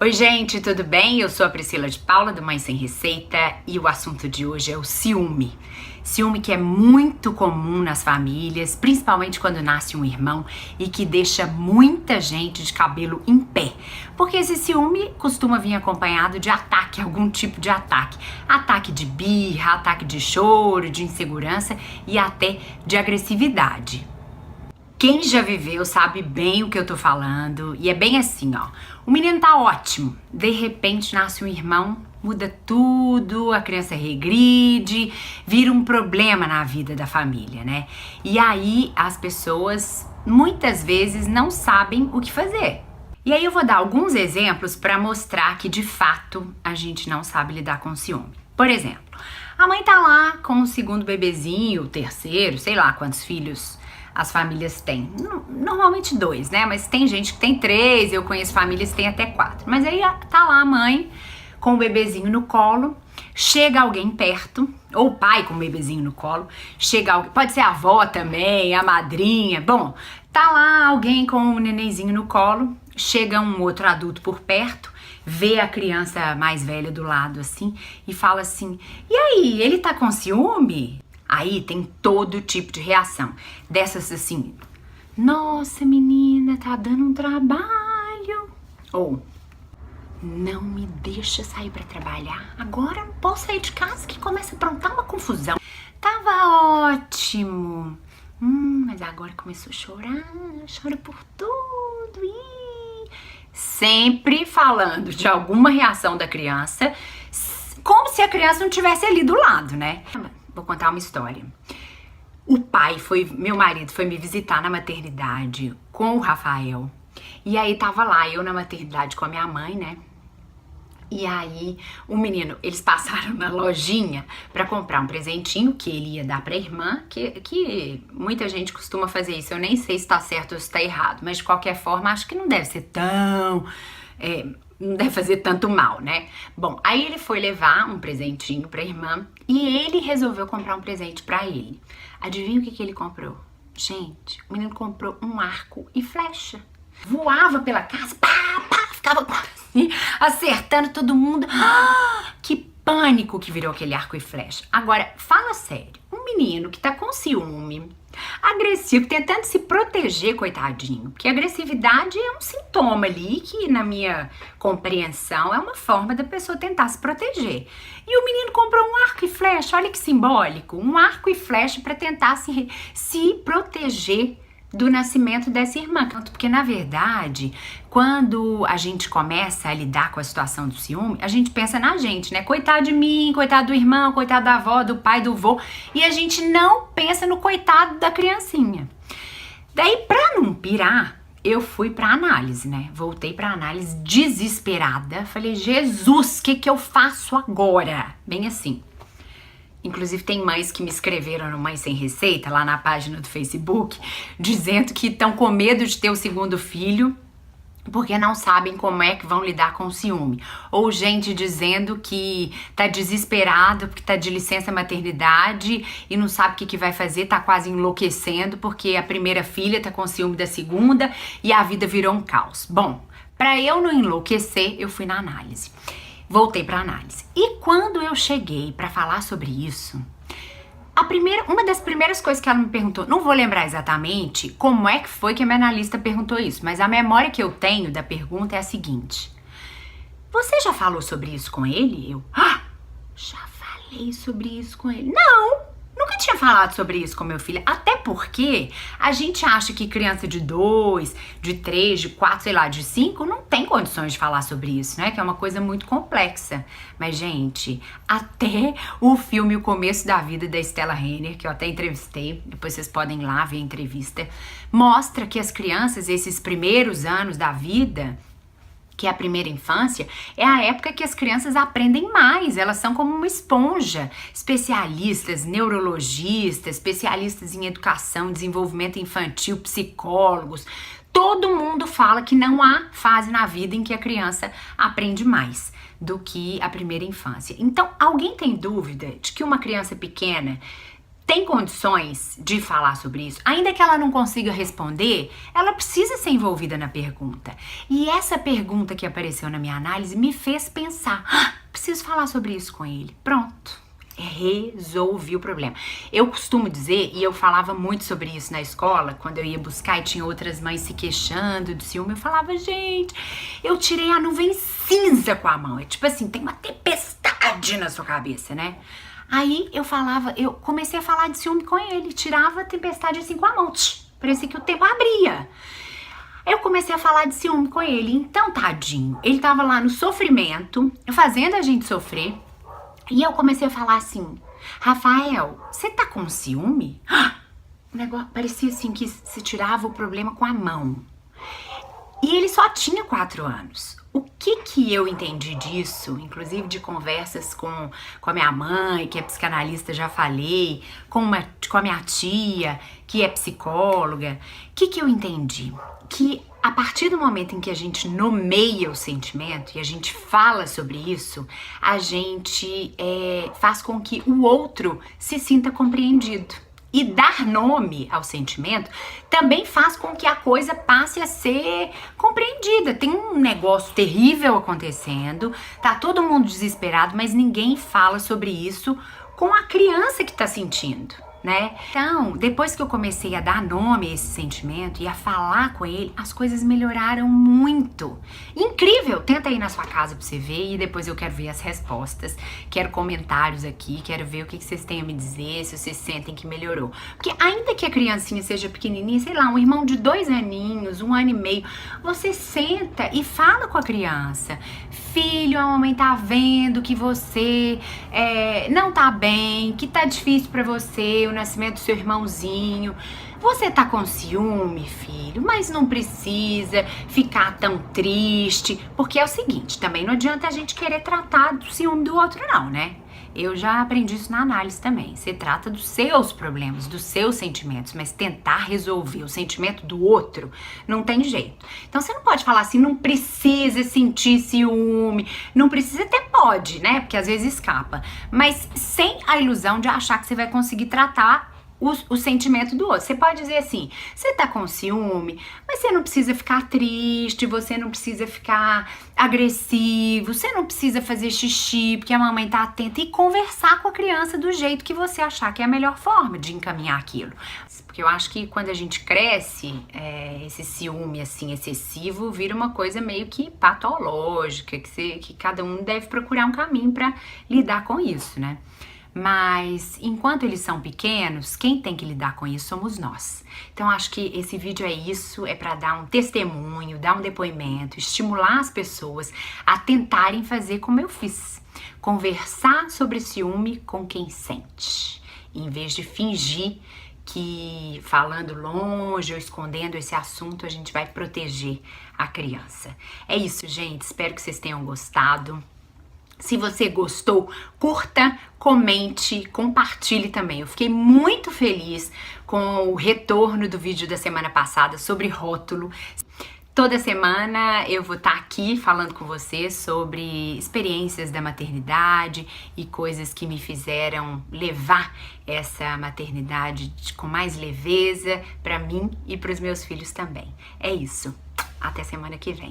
Oi gente, tudo bem? Eu sou a Priscila de Paula do Mãe Sem Receita e o assunto de hoje é o ciúme. Ciúme que é muito comum nas famílias, principalmente quando nasce um irmão e que deixa muita gente de cabelo em pé. Porque esse ciúme costuma vir acompanhado de ataque, algum tipo de ataque. Ataque de birra, ataque de choro, de insegurança e até de agressividade. Quem já viveu sabe bem o que eu tô falando e é bem assim, ó. O menino tá ótimo, de repente nasce um irmão, muda tudo, a criança regride, vira um problema na vida da família, né? E aí as pessoas muitas vezes não sabem o que fazer. E aí eu vou dar alguns exemplos para mostrar que de fato a gente não sabe lidar com o ciúme. Por exemplo, a mãe tá lá com o segundo bebezinho, o terceiro, sei lá quantos filhos as famílias têm. Normalmente 2, né? Mas tem gente que tem 3, eu conheço famílias que tem até 4. Mas aí tá lá a mãe com o bebezinho no colo, chega alguém perto, ou o pai com o bebezinho no colo, chega alguém, pode ser a avó também, a madrinha, bom, tá lá alguém com o nenenzinho no colo, chega um outro adulto por perto, vê a criança mais velha do lado assim e fala assim: e aí, ele tá com ciúme? Aí tem todo tipo de reação. Dessas assim: nossa menina, tá dando um trabalho. Ou: não me deixa sair pra trabalhar. Agora não posso sair de casa que começa a aprontar uma confusão. Tava ótimo. Mas agora começou a chorar. Chora por tudo. Sempre falando de alguma reação da criança, como se a criança não estivesse ali do lado, né? Vou contar uma história. Meu marido foi me visitar na maternidade com o Rafael. E aí tava lá eu na maternidade com a minha mãe, né? E aí o menino, eles passaram na lojinha pra comprar um presentinho que ele ia dar pra irmã, que muita gente costuma fazer isso. Eu nem sei se tá certo ou se tá errado, mas de qualquer forma acho que não deve ser tão... não deve fazer tanto mal, né? Bom, aí ele foi levar um presentinho pra irmã e ele resolveu comprar um presente pra ele. Adivinha o que ele comprou? Gente, o menino comprou um arco e flecha. Voava pela casa, pá, pá, ficava assim, acertando todo mundo. Que pânico que virou aquele arco e flecha. Agora, fala sério, um menino que tá com ciúme, agressivo, tentando se proteger, coitadinho, porque a agressividade é um sintoma ali que, na minha compreensão, é uma forma da pessoa tentar se proteger. E o menino comprou um arco e flecha, olha que simbólico, um arco e flecha para tentar se proteger do nascimento dessa irmã. Porque, na verdade, quando a gente começa a lidar com a situação do ciúme, a gente pensa na gente, né? Coitado de mim, coitado do irmão, coitado da avó, do pai, do vô. E a gente não pensa no coitado da criancinha. Daí, pra não pirar, eu fui pra análise, né? Voltei pra análise desesperada. Falei: Jesus, o que eu faço agora? Bem assim. Inclusive tem mães que me escreveram no Mãe Sem Receita, lá na página do Facebook, dizendo que estão com medo de ter o segundo filho porque não sabem como é que vão lidar com o ciúme. Ou gente dizendo que tá desesperado porque tá de licença maternidade e não sabe o que vai fazer, tá quase enlouquecendo porque a primeira filha tá com ciúme da segunda e a vida virou um caos. Bom, pra eu não enlouquecer, eu fui na análise. Voltei para análise. E quando eu cheguei para falar sobre isso, uma das primeiras coisas que ela me perguntou, não vou lembrar exatamente como é que foi que a minha analista perguntou isso, mas a memória que eu tenho da pergunta é a seguinte: você já falou sobre isso com ele? Eu, já falei sobre isso com ele. Não! Nunca tinha falado sobre isso com meu filho, até porque a gente acha que criança de 2, de 3, de 4, sei lá, de 5, não tem condições de falar sobre isso, né? Que é uma coisa muito complexa. Mas, gente, até o filme O Começo da Vida da Stella Rainer, que eu até entrevistei, depois vocês podem ir lá ver a entrevista, mostra que as crianças, esses primeiros anos da vida, que é a primeira infância, é a época que as crianças aprendem mais, elas são como uma esponja. Especialistas, neurologistas, especialistas em educação, desenvolvimento infantil, psicólogos, todo mundo fala que não há fase na vida em que a criança aprende mais do que a primeira infância. Então, alguém tem dúvida de que uma criança pequena tem condições de falar sobre isso, ainda que ela não consiga responder, ela precisa ser envolvida na pergunta. E essa pergunta que apareceu na minha análise me fez pensar, preciso falar sobre isso com ele. Pronto. Resolvi o problema. Eu costumo dizer, e eu falava muito sobre isso na escola, quando eu ia buscar e tinha outras mães se queixando de ciúme, eu falava, gente, eu tirei a nuvem cinza com a mão. É tipo assim, tem uma tempestade na sua cabeça, né? Aí eu comecei a falar de ciúme com ele, tirava a tempestade assim com a mão, parecia que o tempo abria. Eu comecei a falar de ciúme com ele, então tadinho, ele tava lá no sofrimento, fazendo a gente sofrer, e eu comecei a falar assim, Rafael, você tá com ciúme? O negócio parecia assim que se tirava o problema com a mão. E ele só tinha 4 anos. O que eu entendi disso, inclusive de conversas com a minha mãe, que é psicanalista, já falei, com a minha tia, que é psicóloga, o que eu entendi? Que a partir do momento em que a gente nomeia o sentimento e a gente fala sobre isso, a gente faz com que o outro se sinta compreendido. E dar nome ao sentimento também faz com que a coisa passe a ser compreendida. Tem um negócio terrível acontecendo, tá todo mundo desesperado, mas ninguém fala sobre isso com a criança que tá sentindo, né? Então, depois que eu comecei a dar nome a esse sentimento e a falar com ele, as coisas melhoraram muito. Incrível! Tenta ir na sua casa pra você ver e depois eu quero ver as respostas. Quero comentários aqui, quero ver o que vocês têm a me dizer, se vocês sentem que melhorou. Porque ainda que a criancinha seja pequenininha, sei lá, um irmão de 2 aninhos, 1 ano e meio, você senta e fala com a criança. Filho, a mamãe tá vendo que você não tá bem, que tá difícil pra você, o nascimento do seu irmãozinho. Você tá com ciúme, filho, mas não precisa ficar tão triste, porque é o seguinte, também não adianta a gente querer tratar do ciúme do outro não, né? Eu já aprendi isso na análise também. Você trata dos seus problemas, dos seus sentimentos, mas tentar resolver o sentimento do outro não tem jeito. Então você não pode falar assim, não precisa sentir ciúme, não precisa, até pode, né? Porque às vezes escapa, mas sem a ilusão de achar que você vai conseguir tratar o sentimento do outro. Você pode dizer assim, você tá com ciúme, mas você não precisa ficar triste, você não precisa ficar agressivo, você não precisa fazer xixi, porque a mamãe tá atenta, e conversar com a criança do jeito que você achar que é a melhor forma de encaminhar aquilo. Porque eu acho que quando a gente cresce, esse ciúme assim excessivo vira uma coisa meio que patológica, que cada um deve procurar um caminho para lidar com isso, né? Mas enquanto eles são pequenos, quem tem que lidar com isso somos nós. Então acho que esse vídeo é isso, é para dar um testemunho, dar um depoimento, estimular as pessoas a tentarem fazer como eu fiz. Conversar sobre ciúme com quem sente, em vez de fingir que falando longe ou escondendo esse assunto a gente vai proteger a criança. É isso, gente, espero que vocês tenham gostado. Se você gostou, curta, comente, compartilhe também. Eu fiquei muito feliz com o retorno do vídeo da semana passada sobre rótulo. Toda semana eu vou estar aqui falando com você sobre experiências da maternidade e coisas que me fizeram levar essa maternidade com mais leveza para mim e para os meus filhos também. É isso. Até semana que vem.